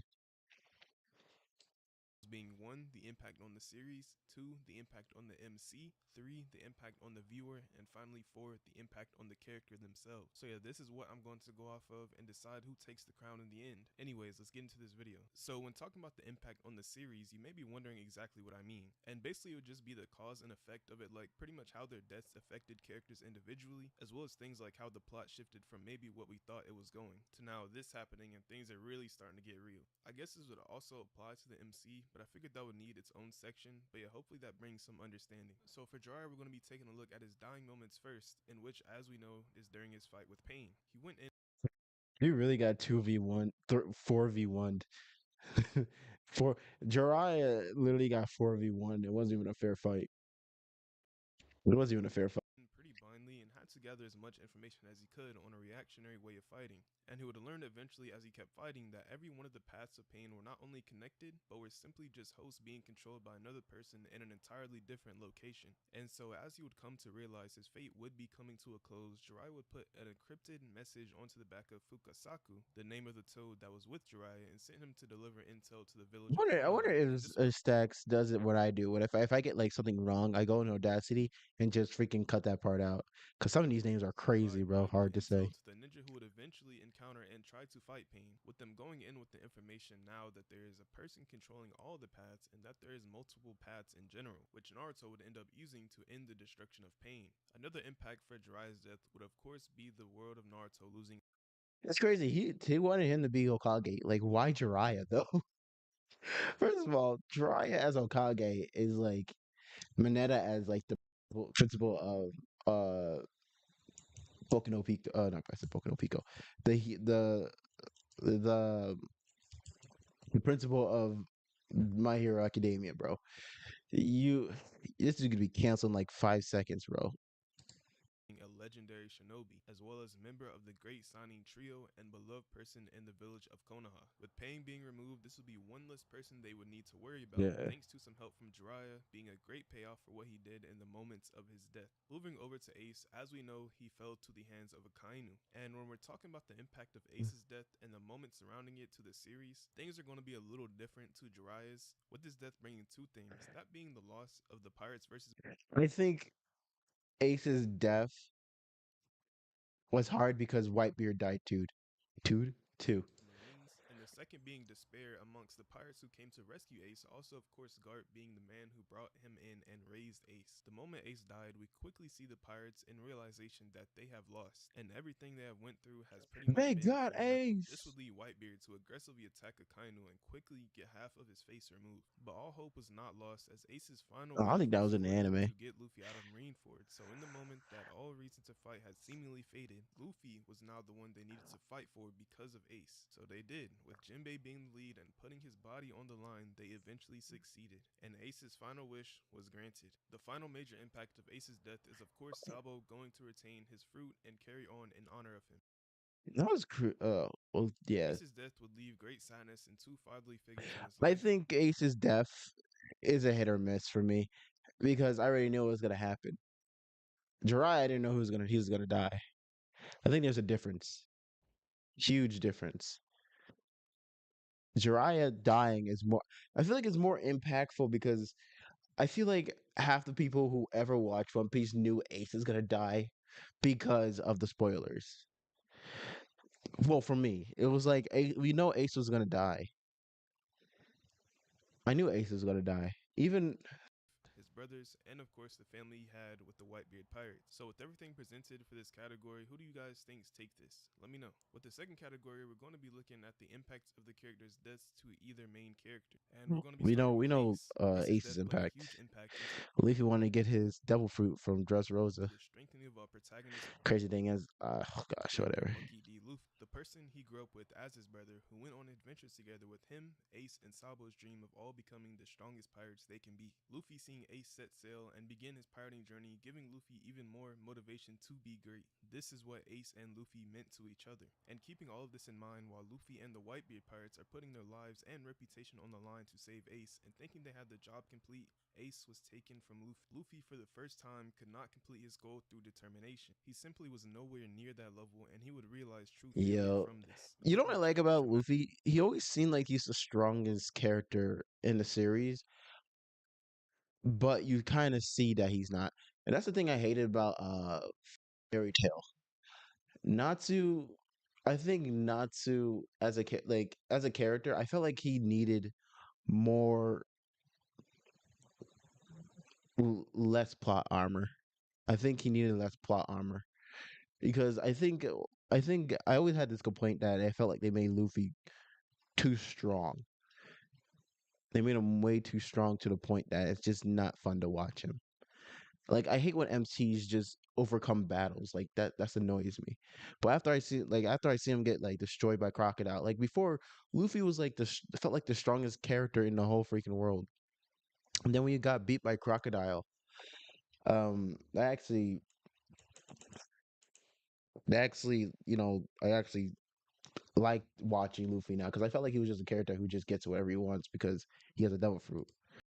[SPEAKER 2] being 1, the impact on the series, 2, the impact on the MC, 3, the impact on the viewer, and finally 4, the impact on the character themselves. So yeah, this is what I'm going to go off of and decide who takes the crown in the end. Anyways, let's get into this video. So when talking about the impact on the series, you may be wondering exactly what I mean. And basically it would just be the cause and effect of it, like pretty much how their deaths affected characters individually, as well as things like how the plot shifted from maybe what we thought it was going to now this happening and things are really starting to get real. I guess this would also apply to the MC, but I figured that would need its own section, but yeah, hopefully that brings some understanding. So for Jiraiya, we're going to be taking a look at his dying moments first, in which, as we know, is during his fight with Pain. He went in
[SPEAKER 1] he really got 2v1, 4v1. For Jiraiya literally got 4v1. It wasn't even a fair fight. It wasn't even a fair fight.
[SPEAKER 2] pretty blindly and had to gather as much information as he could on a reactionary way of fighting. And he would have learned eventually as he kept fighting that every one of the paths of pain were not only connected, but were simply just hosts being controlled by another person in an entirely different location. And so as he would come to realize his fate would be coming to a close, Jiraiya would put an encrypted message onto the back of Fukasaku, the name of the toad that was with Jiraiya, and sent him to deliver intel to the village of
[SPEAKER 1] I wonder
[SPEAKER 2] Konoha. And
[SPEAKER 1] if
[SPEAKER 2] this was
[SPEAKER 1] Stacks does it what I do. What if I get like something wrong, I go in Audacity and just freaking cut that part out. Cause some of these names are crazy,
[SPEAKER 2] provide
[SPEAKER 1] bro.
[SPEAKER 2] valuable
[SPEAKER 1] Hard to say.
[SPEAKER 2] intel to the ninja who would eventually encounter and try to fight Pain, with them going in with the information now that there is a person controlling all the paths and that there is multiple paths in general, which Naruto would end up using to end the destruction of Pain. Another impact for Jiraiya's death would of course be the world of Naruto losing.
[SPEAKER 1] It's crazy. He wanted him to be Hokage. Like, why Jiraiya though? First of all, Jiraiya as Hokage is like Mineta as like the principal of Boku no Pico. Not I said Boku no Pico. The he- the the principal of My Hero Academia, bro. You this is gonna be canceled in like 5 seconds, bro.
[SPEAKER 2] A legendary shinobi, as well as member of the great signing trio and beloved person in the village of Konoha. With Pain being removed, this would be one less person they would need to worry about,
[SPEAKER 1] Yeah.
[SPEAKER 2] thanks to some help from Jiraiya being a great payoff for what he did in the moments of his death. Moving over to Ace, as we know, he fell to the hands of a Kainu. And when we're talking about the impact of Ace's death and the moments surrounding it to the series, things are going to be a little different to Jiraiya's, with his death bringing 2 things, that being the loss of the Pirates versus
[SPEAKER 1] I think Ace's death was hard because Whitebeard died, dude. Dude, too.
[SPEAKER 2] Marines, and the second being despair amongst the pirates who came to rescue Ace, also of course Garp being the man who brought him in and raised Ace. The moment Ace died, we quickly see the pirates in realization that they have lost, and everything they have went through has pretty much
[SPEAKER 1] They
[SPEAKER 2] been
[SPEAKER 1] got
[SPEAKER 2] for nothing. This
[SPEAKER 1] Ace.
[SPEAKER 2] would lead Whitebeard to aggressively attack Akainu and quickly get half of his face removed. But all hope was not lost, as Ace's final
[SPEAKER 1] Oh, I
[SPEAKER 2] wish
[SPEAKER 1] think that
[SPEAKER 2] was
[SPEAKER 1] was in the
[SPEAKER 2] for them
[SPEAKER 1] anime.
[SPEAKER 2] to get Luffy out of Marineford. So in the moment that all reason to fight had seemingly faded, Luffy was now the one they needed to fight for because of Ace. So they did. With Jinbei being the lead and putting his body on the line, they eventually succeeded, and Ace's final wish was granted. The final major impact of Ace's death is of course Sabo going to retain his fruit and carry on in honor of him.
[SPEAKER 1] That was well, yeah.
[SPEAKER 2] Ace's death would leave great sadness in 2 fatherly figures in his
[SPEAKER 1] I
[SPEAKER 2] life.
[SPEAKER 1] think Ace's death is a hit or miss for me because I already knew it was gonna happen. Jiraiya, I didn't know he was gonna die. I think there's a difference, huge difference. Jiraiya dying is more. I feel like it's more impactful because I feel like half the people who ever watched One Piece knew Ace is gonna die because of the spoilers. Well, for me, it was like we know Ace was gonna die. I knew Ace was gonna die. Even
[SPEAKER 2] His brothers, and of course the family he had with the Whitebeard pirates. So with everything presented for this category, who do you guys think take this? Let me know. With the second category, we're going to be looking at the impacts of the character's deaths to either main character. And we're going to be starting
[SPEAKER 1] We
[SPEAKER 2] with
[SPEAKER 1] know
[SPEAKER 2] Ace. Ace's
[SPEAKER 1] Ace's
[SPEAKER 2] death played a
[SPEAKER 1] impact.
[SPEAKER 2] huge impact into
[SPEAKER 1] Leafy wanted to get his devil fruit from Dressrosa.
[SPEAKER 2] the strengthening of our protagonist
[SPEAKER 1] Crazy thing is, oh gosh,
[SPEAKER 2] being
[SPEAKER 1] whatever.
[SPEAKER 2] Monkey D. Luffy, the person he grew up with as his brother, who went on adventures together with him, Ace, and Sabo's dream of all becoming the strongest pirates they can be. Luffy seeing Ace set sail and begin his pirating journey, giving Luffy even more motivation to be great. This is what Ace and Luffy meant to each other. And keeping all of this in mind, while Luffy and the Whitebeard pirates are putting their lives and reputation on the line to save Ace and thinking they had the job complete, Ace was taken from Luffy. Luffy, for the first time, could not complete his goal through determination. He simply was nowhere near that level, and he would realize true failure
[SPEAKER 1] Yo,
[SPEAKER 2] from this.
[SPEAKER 1] you know
[SPEAKER 2] Luffy
[SPEAKER 1] what I
[SPEAKER 2] would
[SPEAKER 1] like
[SPEAKER 2] cherish
[SPEAKER 1] about
[SPEAKER 2] the
[SPEAKER 1] Luffy? He always seemed like he's the strongest character in the series, but you kind of see that he's not. And that's the thing I hated about Fairy Tail. Natsu, I think Natsu as a like as a character, I felt like he needed more less plot armor. I think he needed less plot armor because I think I always had this complaint that I felt like they made Luffy too strong. They made him way too strong to the point that it's just not fun to watch him. Like I hate when MCs just overcome battles like that. That annoys me. But after I see him get like destroyed by Crocodile, like before, Luffy was like felt like the strongest character in the whole freaking world. And then when you got beat by Crocodile, I actually I actually like watching Luffy now because I felt like he was just a character who just gets whatever he wants because he has a devil fruit.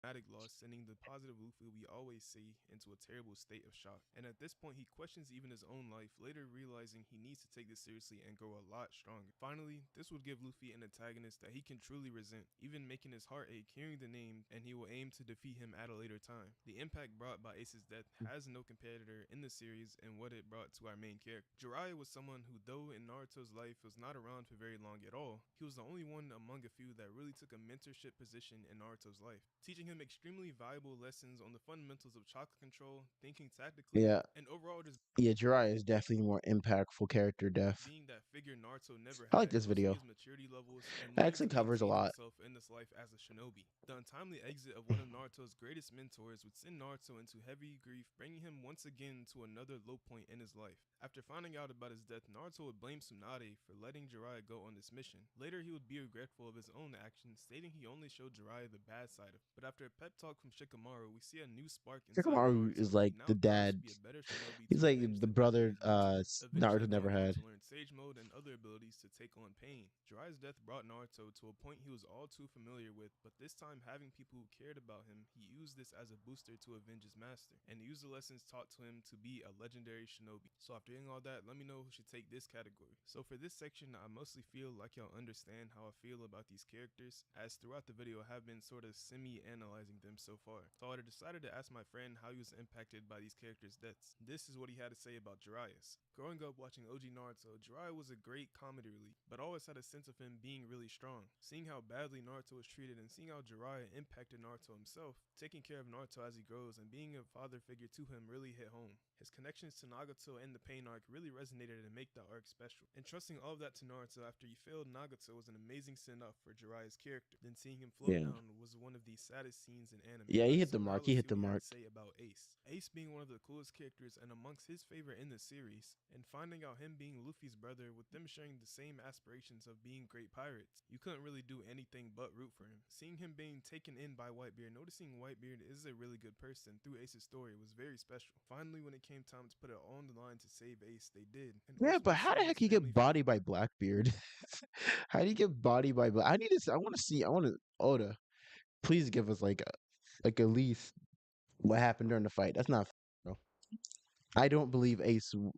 [SPEAKER 2] dramatic loss, sending the positive Luffy we always see into a terrible state of shock. And at this point, he questions even his own life, later realizing he needs to take this seriously and grow a lot stronger. Finally, this would give Luffy an antagonist that he can truly resent, even making his heart ache hearing the name, and he will aim to defeat him at a later time. The impact brought by Ace's death has no competitor in the series and what it brought to our main character. Jiraiya was someone who, though in Naruto's life was not around for very long at all, he was the only one among a few that really took a mentorship position in Naruto's life, teaching him extremely valuable lessons on the fundamentals of chakra control, thinking tactically,
[SPEAKER 1] Yeah,
[SPEAKER 2] and overall just
[SPEAKER 1] yeah, Jiraiya is definitely more impactful character death.
[SPEAKER 2] being that figure Naruto never
[SPEAKER 1] I like
[SPEAKER 2] had,
[SPEAKER 1] this
[SPEAKER 2] boasting
[SPEAKER 1] video.
[SPEAKER 2] his maturity levels and
[SPEAKER 1] It
[SPEAKER 2] wanting
[SPEAKER 1] actually
[SPEAKER 2] to
[SPEAKER 1] covers a
[SPEAKER 2] maintain
[SPEAKER 1] lot.
[SPEAKER 2] himself in this life as a shinobi. The untimely exit of one of Naruto's greatest mentors would send Naruto into heavy grief, bringing him once again to another low point in his life. After finding out about his death, Naruto would blame Tsunade for letting Jiraiya go on this mission. Later, he would be regretful of his own actions, stating he only showed Jiraiya the bad side of it. But after a pep talk from Shikamaru, we see a new spark inside of
[SPEAKER 1] Shikamaru is
[SPEAKER 2] Naruto. He
[SPEAKER 1] like the
[SPEAKER 2] now thirsts to
[SPEAKER 1] dad.
[SPEAKER 2] be a better shinobi
[SPEAKER 1] He's
[SPEAKER 2] to
[SPEAKER 1] like
[SPEAKER 2] avenge
[SPEAKER 1] the
[SPEAKER 2] the death of
[SPEAKER 1] brother
[SPEAKER 2] his mentor. Eventually,
[SPEAKER 1] Naruto
[SPEAKER 2] being
[SPEAKER 1] never
[SPEAKER 2] able
[SPEAKER 1] had.
[SPEAKER 2] to learn Sage Mode and other abilities to take on pain. Jiraiya's death brought Naruto to a point he was all too familiar with, but this time having people who cared about him, he used this as a booster to avenge his master, and used the lessons taught to him to be a legendary shinobi. So after hearing all that, let me know who should take this category. So for this section, I mostly feel like y'all understand how I feel about these characters, as throughout the video I have been sort of semi-analyzing them so far. So I decided to ask my friend how he was impacted by these characters' deaths. This is what he had to say about Jiraiya's. Growing up watching OG Naruto, Jiraiya was a great comedy relief, but always had a sense of him being really strong. Seeing how badly Naruto was treated and seeing how Jiraiya impacted Naruto himself, taking care of Naruto as he grows and being a father figure to him really hit home. His connections to Nagato and the Pain arc really resonated and make the arc special. And trusting all of that to Naruto after he failed Nagato was an amazing send-off for Jiraiya's character. Then seeing him float
[SPEAKER 1] Yeah,
[SPEAKER 2] down was one of the saddest scenes in anime.
[SPEAKER 1] yeah, he hit the
[SPEAKER 2] So now
[SPEAKER 1] mark. He
[SPEAKER 2] let's
[SPEAKER 1] hit
[SPEAKER 2] see
[SPEAKER 1] the
[SPEAKER 2] what he had
[SPEAKER 1] mark.
[SPEAKER 2] to say about Ace. Ace being one of the coolest characters and amongst his favorite in the series, and finding out him being Luffy's brother with them sharing the same aspirations of being great pirates, you couldn't really do anything but root for him. Seeing him being taken in by Whitebeard, noticing Whitebeard is a really good person through Ace's story was very special. Finally, when it came time to put it on the line to save Ace, they did, and
[SPEAKER 1] Yeah, but
[SPEAKER 2] ultimately
[SPEAKER 1] how the
[SPEAKER 2] saving
[SPEAKER 1] heck
[SPEAKER 2] his
[SPEAKER 1] he
[SPEAKER 2] family
[SPEAKER 1] get
[SPEAKER 2] from
[SPEAKER 1] bodied by Blackbeard? How do you get bodied by Black? I need to. I want to see. I want to. Oda, please give us like at least what happened during the fight. That's not. Bro. I don't believe Ace
[SPEAKER 2] to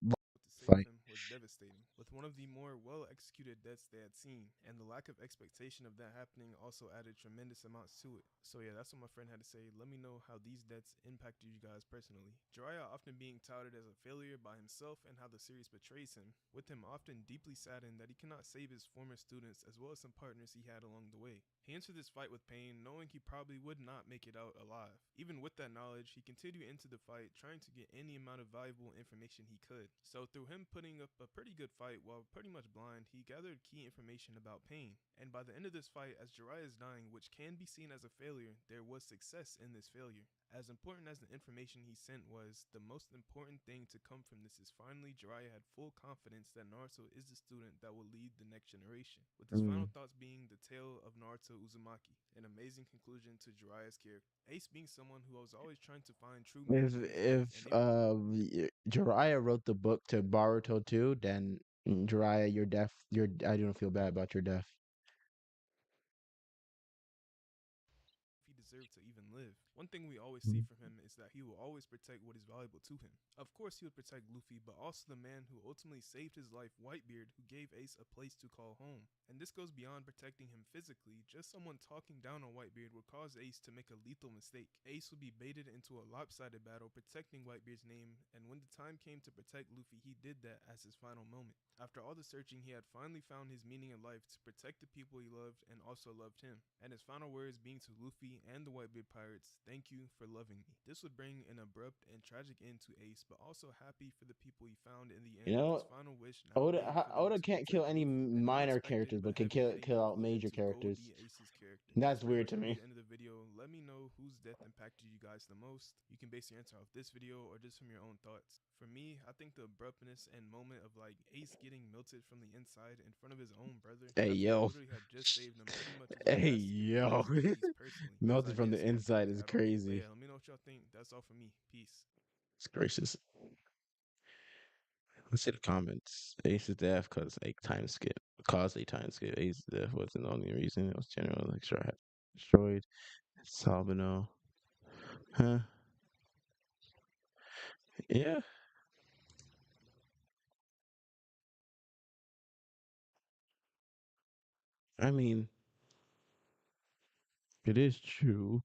[SPEAKER 2] save
[SPEAKER 1] fight.
[SPEAKER 2] him was devastating, with one of the more well-executed deaths they had seen, and the lack of expectation of that happening also added tremendous amounts to it. So yeah, that's what my friend had to say. Let me know how these deaths impacted you guys personally. Jiraiya often being touted as a failure by himself and how the series portrays him, with him often deeply saddened that he cannot save his former students as well as some partners he had along the way. He entered this fight with pain, knowing he probably would not make it out alive. Even with that knowledge, he continued into the fight, trying to get any amount of valuable information he could. So through him putting up a pretty good fight while pretty much blind, he gathered key information about pain. And by the end of this fight, as Jiraiya is dying, which can be seen as a failure, there was success in this failure. As important as the information he sent was, the most important thing to come from this is finally Jiraiya had full confidence that Naruto is the student that will lead the next generation, with his
[SPEAKER 1] Mm.
[SPEAKER 2] final thoughts being the tale of Naruto Uzumaki, an amazing conclusion to Jiraiya's character. Ace being someone who was always trying to find true meaning in his life, and
[SPEAKER 1] Jiraiya wrote the book to Baruto too, then Jiraiya, you're deaf. I don't feel bad about your death.
[SPEAKER 2] he deserved to even live. One thing we always see from him is that he will always protect what is valuable to him. Of course, he would protect Luffy, but also the man who ultimately saved his life, Whitebeard, who gave Ace a place to call home. And this goes beyond protecting him physically. Just someone talking down on Whitebeard would cause Ace to make a lethal mistake. Ace would be baited into a lopsided battle protecting Whitebeard's name, and when the time came to protect Luffy, he did that as his final moment. After all the searching, he had finally found his meaning in life to protect the people he loved and also loved him. And his final words being to Luffy and the Whitebeard pirates, "Thank you for loving me." This would bring an abrupt and tragic end to Ace, but also happy for the people he found in the end,
[SPEAKER 1] You
[SPEAKER 2] with his
[SPEAKER 1] know,
[SPEAKER 2] final wish now being for them
[SPEAKER 1] Oda
[SPEAKER 2] to
[SPEAKER 1] can't kill
[SPEAKER 2] protect
[SPEAKER 1] any
[SPEAKER 2] Luffy. An
[SPEAKER 1] minor
[SPEAKER 2] unexpected
[SPEAKER 1] characters, but
[SPEAKER 2] but
[SPEAKER 1] can
[SPEAKER 2] heavy heading
[SPEAKER 1] kill out
[SPEAKER 2] conclusion
[SPEAKER 1] major
[SPEAKER 2] to Gold
[SPEAKER 1] characters.
[SPEAKER 2] D Ace's character.
[SPEAKER 1] That's
[SPEAKER 2] That's pretty
[SPEAKER 1] weird
[SPEAKER 2] much
[SPEAKER 1] to
[SPEAKER 2] gonna be
[SPEAKER 1] me.
[SPEAKER 2] the end of the video. Let me know whose death impacted you guys the most. You can base your answer off this video or just from your own thoughts. For me, I think the abruptness and moment of like Ace getting melted from the inside in front of his own brother
[SPEAKER 1] Hey
[SPEAKER 2] after he
[SPEAKER 1] yo,
[SPEAKER 2] literally had just saved him pretty much was the
[SPEAKER 1] hey
[SPEAKER 2] best and
[SPEAKER 1] yo,
[SPEAKER 2] craziest piece personally, because I
[SPEAKER 1] melted from
[SPEAKER 2] didn't
[SPEAKER 1] the
[SPEAKER 2] see that
[SPEAKER 1] inside
[SPEAKER 2] coming
[SPEAKER 1] is
[SPEAKER 2] at all. But
[SPEAKER 1] crazy.
[SPEAKER 2] yeah, let me know what y'all think. That's all for me. Peace.
[SPEAKER 1] It's gracious. Let's see the comments. Ace's death cause like time skip, caused a time skip. Ace's death wasn't the only reason. It was general extra destroyed. Salvino, huh? Yeah, I mean, it is true.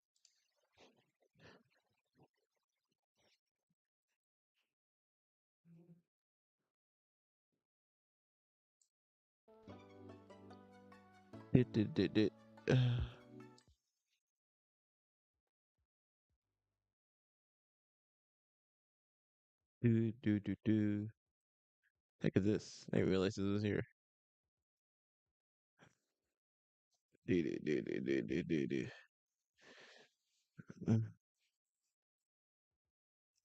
[SPEAKER 1] It. Do. Heck is this? I didn't realize this was here. Do. Mm.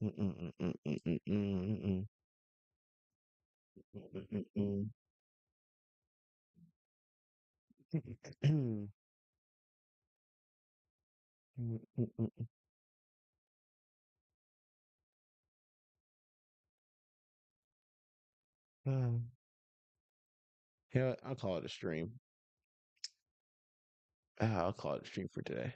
[SPEAKER 1] Mm. Mm. Yeah, I'll call it a stream. I'll call it a stream for today.